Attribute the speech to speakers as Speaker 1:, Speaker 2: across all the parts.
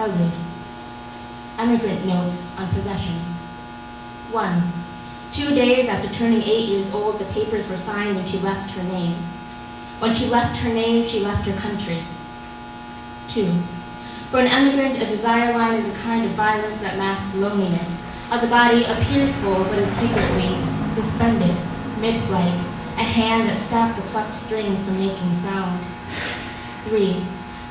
Speaker 1: Prelude. Emigrant notes on possession. 1. 2 days after turning 8 years old, the papers were signed and she left her name. When she left her name, she left her country. 2. For an emigrant, a desire line is a kind of violence that masks loneliness. How the body appears full but is secretly suspended, mid-flight, a hand that stops a plucked string from making sound. 3.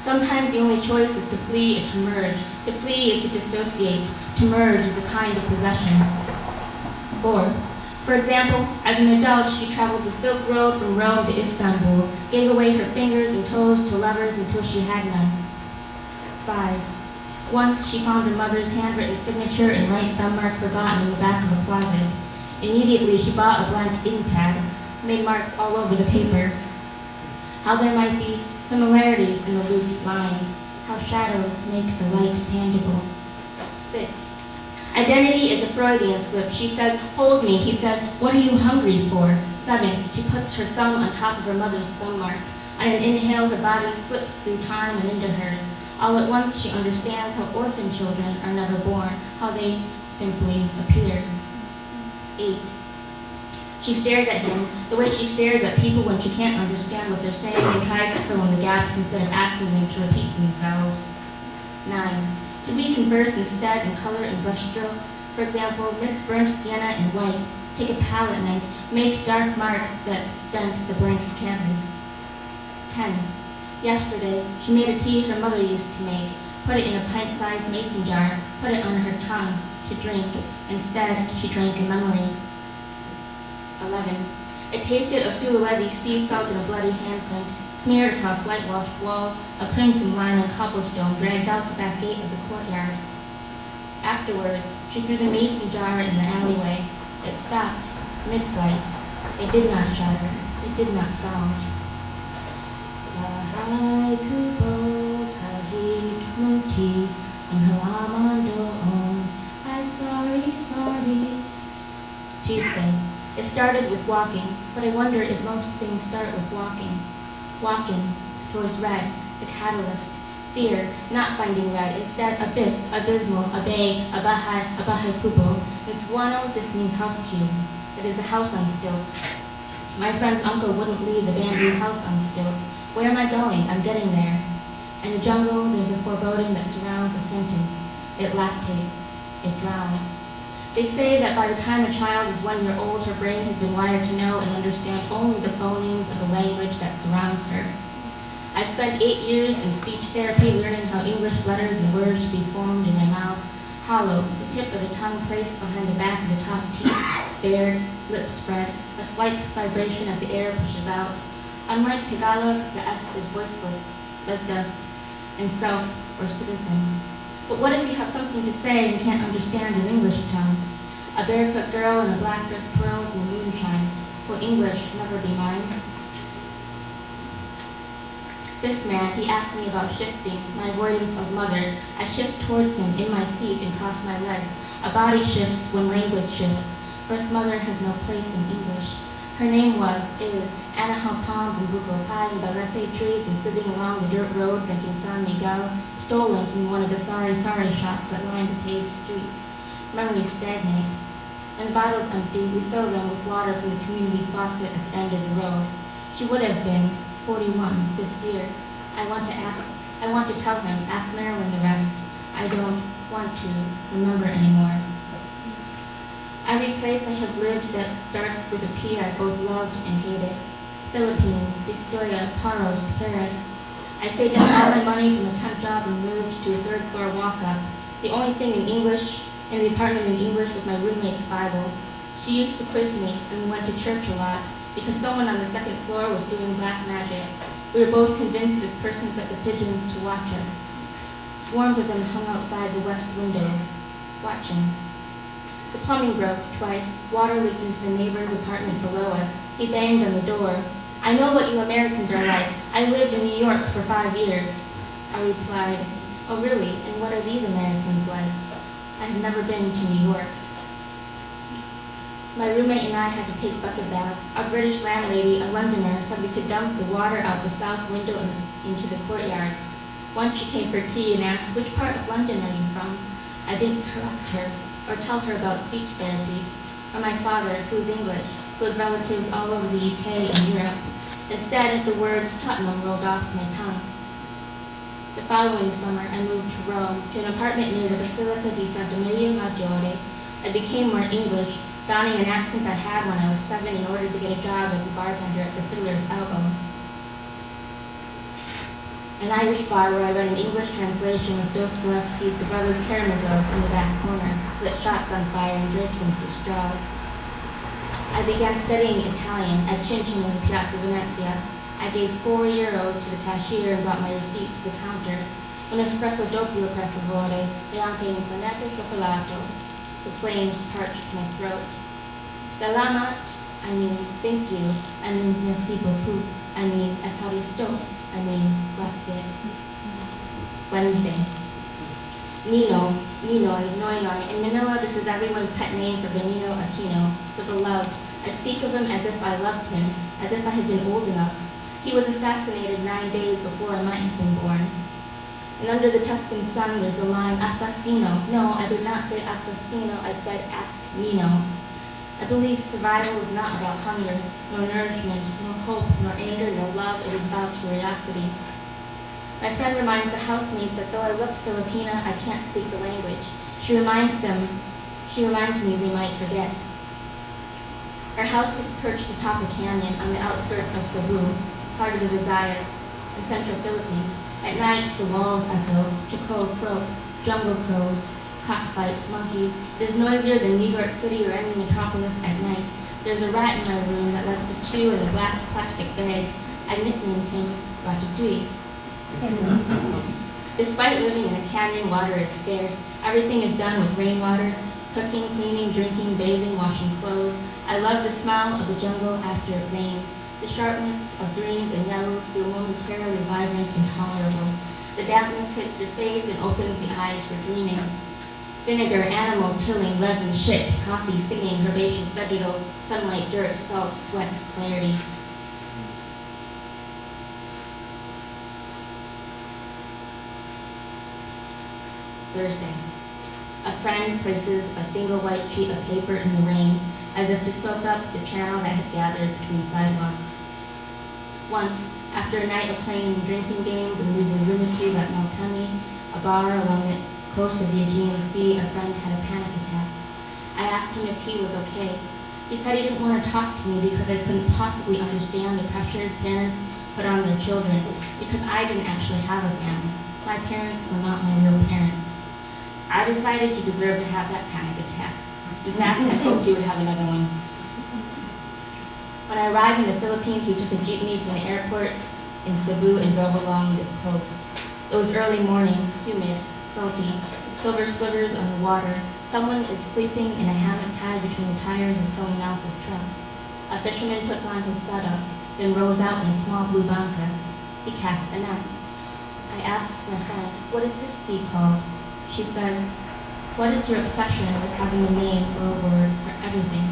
Speaker 1: Sometimes the only choice is to flee or to merge. To flee is to dissociate. To merge is a kind of possession. 4. For example, as an adult, she traveled the Silk Road from Rome to Istanbul, gave away her fingers and toes to lovers until she had none. 5. Once she found her mother's handwritten signature and right thumb mark forgotten in the back of a closet. Immediately she bought a blank ink pad, made marks all over the paper. How there might be similarities in the looped lines, how shadows make the light tangible. 6. Identity is a Freudian slip. She said, "Hold me." He said, "What are you hungry for?" 7. She puts her thumb on top of her mother's thumb mark. On an inhale, her body slips through time and into hers. All at once, she understands how orphan children are never born, how they simply appear. 8. She stares at him the way she stares at people when she can't understand what they're saying and tries to fill in the gaps instead of asking them to repeat themselves. 9. Do we converse instead in color and brush strokes? For example, mix burnt sienna and white, take a palette knife, make dark marks that dent the blank canvas. 10. Yesterday, she made a tea her mother used to make, put it in a pint-sized mason jar, put it on her tongue to drink. Instead, she drank a memory. 11. It tasted of Sulawesi sea salt in a bloody handprint, smeared across whitewashed walls, a crimson line on cobblestone dragged out the back gate of the courtyard. Afterward, she threw the mason jar in the alleyway. It stopped, mid-flight. It did not shatter. It did not sound. Bahai kubo kahit muti ang halaman doon. I'm sorry. Tuesday. It started with walking, but I wonder if most things start with walking. Walking towards red, the catalyst. Fear, not finding red, instead abyss, abysmal, abay, abahay kubo. It's wano, this means house cube. It is a house on stilts. My friend's uncle wouldn't leave the bamboo house on stilts. Where am I going? I'm getting there. In the jungle, there's a foreboding that surrounds a sentence. It lactates. It drowns. They say that by the time a child is 1 year old, her brain has been wired to know and understand only the phonemes of the language that surrounds her. I spent 8 years in speech therapy learning how English letters and words should be formed in my mouth. Hollow, the tip of the tongue placed behind the back of the top teeth, bared, lips spread, a slight vibration as the air pushes out. Unlike Tagalog, the S is voiceless, like the S in self or citizen. But what if you have something to say and can't understand an English tongue? A barefoot girl in a black dress twirls in the moonshine. Will English never be mine? This man, he asked me about shifting, my avoidance of mother. I shift towards him in my seat and cross my legs. A body shifts when language shifts. First mother has no place in English. Her name is Anaheim palms and buko pie and barete trees and sitting along the dirt road drinking San Miguel, stolen from one of the sari shops that line the paved streets. Memories stagnate. When the bottle's empty, we fill them with water from the community faucet at the end of the road. She would have been 41 this year. I want to tell him, ask Marilyn the rest. I don't want to remember anymore. Every place I have lived that starts with a P I both loved and hated. Philippines, Pistoia, Paros, Paris. I saved up all my money from a temp job and moved to a third-floor walk-up. The only thing in the apartment in English was my roommate's Bible. She used to quiz me, and we went to church a lot, because someone on the second floor was doing black magic. We were both convinced this person set the pigeons to watch us. Swarms of them hung outside the west windows, watching. The plumbing broke twice. Water leaked into the neighbor's apartment below us. He banged on the door. I know what you Americans are like. I lived in New York for 5 years. I replied, oh really, and what are these Americans like? I have never been to New York. My roommate and I had to take bucket baths. Our British landlady, a Londoner, said we could dump the water out the south window into the courtyard. Once she came for tea and asked, "Which part of London are you from?" I didn't correct her or tell her about speech therapy, or my father, who's English, who had relatives all over the UK and Europe. Instead, the word Tottenham rolled off my tongue. The following summer, I moved to Rome, to an apartment near the Basilica di Santa Maria Maggiore. I became more English, donning an accent I had when I was 7 in order to get a job as a bartender at the Fiddler's Elbow, an Irish bar where I read an English translation of Dostoevsky's The Brothers Karamazov in the back corner, lit shots on fire and drank them through straws. I began studying Italian at Cincin in the Piazza Venezia. I gave €4 to the cashier and brought my receipt to the counter. Un espresso doppio per favore, e anche un cornetto cioccolato. The flames parched my throat. Salamat, I mean thank you. I mean merci beaucoup. I mean efharisto. I mean grazie. Wednesday. Nino, Ninoi, Noinoi. In Manila, this is everyone's pet name for Benito Aquino, the beloved. I speak of him as if I loved him, as if I had been old enough. He was assassinated 9 days before I might have been born. And under the Tuscan sun, there's the line, assassino. No, I did not say assassino, I said ask Nino. I believe survival is not about hunger, nor nourishment, nor hope, nor anger, nor love. It is about curiosity. My friend reminds the housemates that though I look Filipina, I can't speak the language. She reminds me they might forget. Our house is perched atop a canyon on the outskirts of Cebu, part of the Visayas, in central Philippines. At night, the walls echo, Chocó croak, jungle crows, cockfights, monkeys. It is noisier than New York City or any metropolis at night. There's a rat in my room that loves to chew in the black plastic bags. I nicknamed him Ratatouille. Despite living in a canyon, water is scarce. Everything is done with rainwater, cooking, cleaning, drinking, bathing, washing clothes. I love the smell of the jungle after it rains. The sharpness of greens and yellows feel momentarily vibrant and tolerable. The dampness hits your face and opens the eyes for dreaming. Vinegar, animal, tilling, resin, shit, coffee, singing, herbaceous, vegetal, sunlight, dirt, salt, sweat, clarity. Thursday. A friend places a single white sheet of paper in the rain, as if to soak up the channel that had gathered between sidewalks. Once, after a night of playing drinking games and losing rheumatoid at Malkani, a bar along the coast of the Aegean Sea, a friend had a panic attack. I asked him if he was okay. He said he didn't want to talk to me because I couldn't possibly understand the pressure parents put on their children, because I didn't actually have a family. My parents were not my real parents. I decided he deserved to have that panic attack. In fact, I hoped he would have another one. When I arrived in the Philippines, we took a jeepney from the airport in Cebu and drove along the coast. It was early morning, humid, salty, silver slivers on the water. Someone is sleeping in a hammock tied between the tires of someone else's truck. A fisherman puts on his setup, then rows out in a small blue banca. He casts a net. I asked my friend, "What is this sea called?" She says, "What is your obsession with having a name or a word for everything?"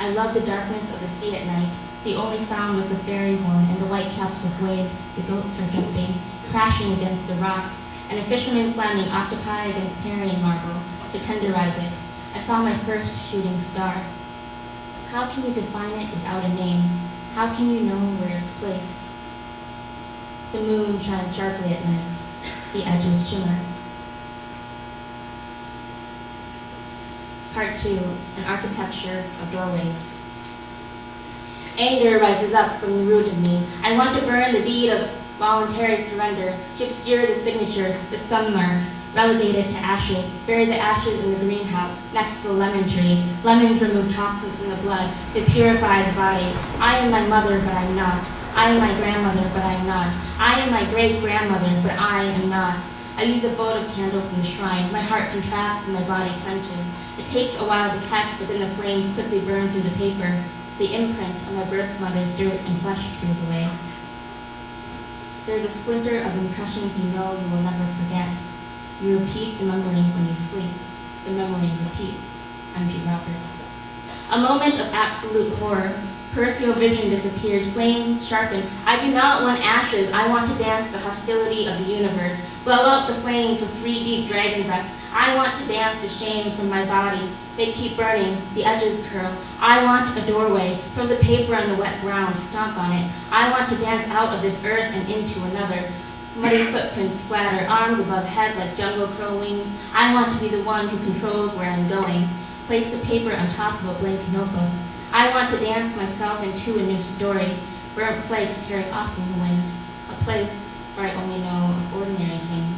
Speaker 1: I love the darkness of the sea at night. The only sound was the ferry horn and the white caps of waves. The goats are jumping, crashing against the rocks, and a fisherman slamming octopi against carrion marble to tenderize it. I saw my first shooting star. How can you define it without a name? How can you know where it's placed? The moon shines sharply at night. The edges shimmer. Part 2, an architecture of doorways. Anger rises up from the root of me. I want to burn the deed of voluntary surrender, to obscure the signature, the sun mark, relegate it to ashes, bury the ashes in the greenhouse, next to the lemon tree. Lemons remove toxins from the blood, they purify the body. I am my mother, but I'm not. I am my grandmother, but I'm not. I am my great-grandmother, but I am not. I use a votive candle from the shrine. My heart contracts and my body clenches. It takes a while to catch, but then the flames quickly burn through the paper. The imprint of my birth mother's dirt and flesh peels away. There's a splinter of impressions you know you will never forget. You repeat the memory when you sleep. The memory repeats. M.G. Roberts. A moment of absolute horror. Peripheral vision disappears, flames sharpen. I do not want ashes, I want to dance the hostility of the universe. Blow out the flames with 3 deep dragon breaths. I want to dance the shame from my body. They keep burning, the edges curl. I want a doorway, throw the paper on the wet ground, stomp on it. I want to dance out of this earth and into another. Muddy footprints splatter, arms above head like jungle crow wings. I want to be the one who controls where I'm going. Place the paper on top of a blank notebook. I want to dance myself into a new story. Burnt flakes carry off in the wind. A place where I only know of ordinary things.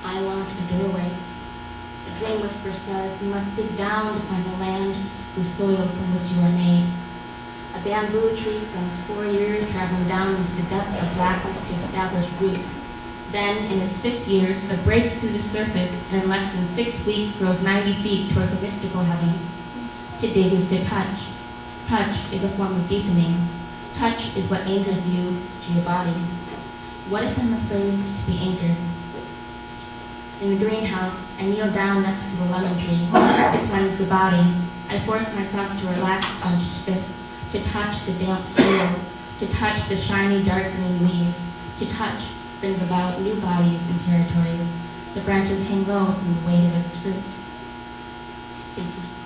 Speaker 1: I want a doorway. A dream whisper says you must dig down to find the land whose soil from which you are made. A bamboo tree spends 4 years traveling down into the depths of blackness to establish roots. Then, in its 5th year, it breaks through the surface and in less than 6 weeks grows 90 feet toward the mystical heavens. To dig is to touch. Touch is a form of deepening. Touch is what anchors you to your body. What if I'm afraid to be anchored? In the greenhouse, I kneel down next to the lemon tree. It cleanses the body. I force myself to relax clenched fists, to touch the damp soil, to touch the shiny dark green leaves. To touch brings about new bodies and territories. The branches hang low from the weight of its fruit. Thank you.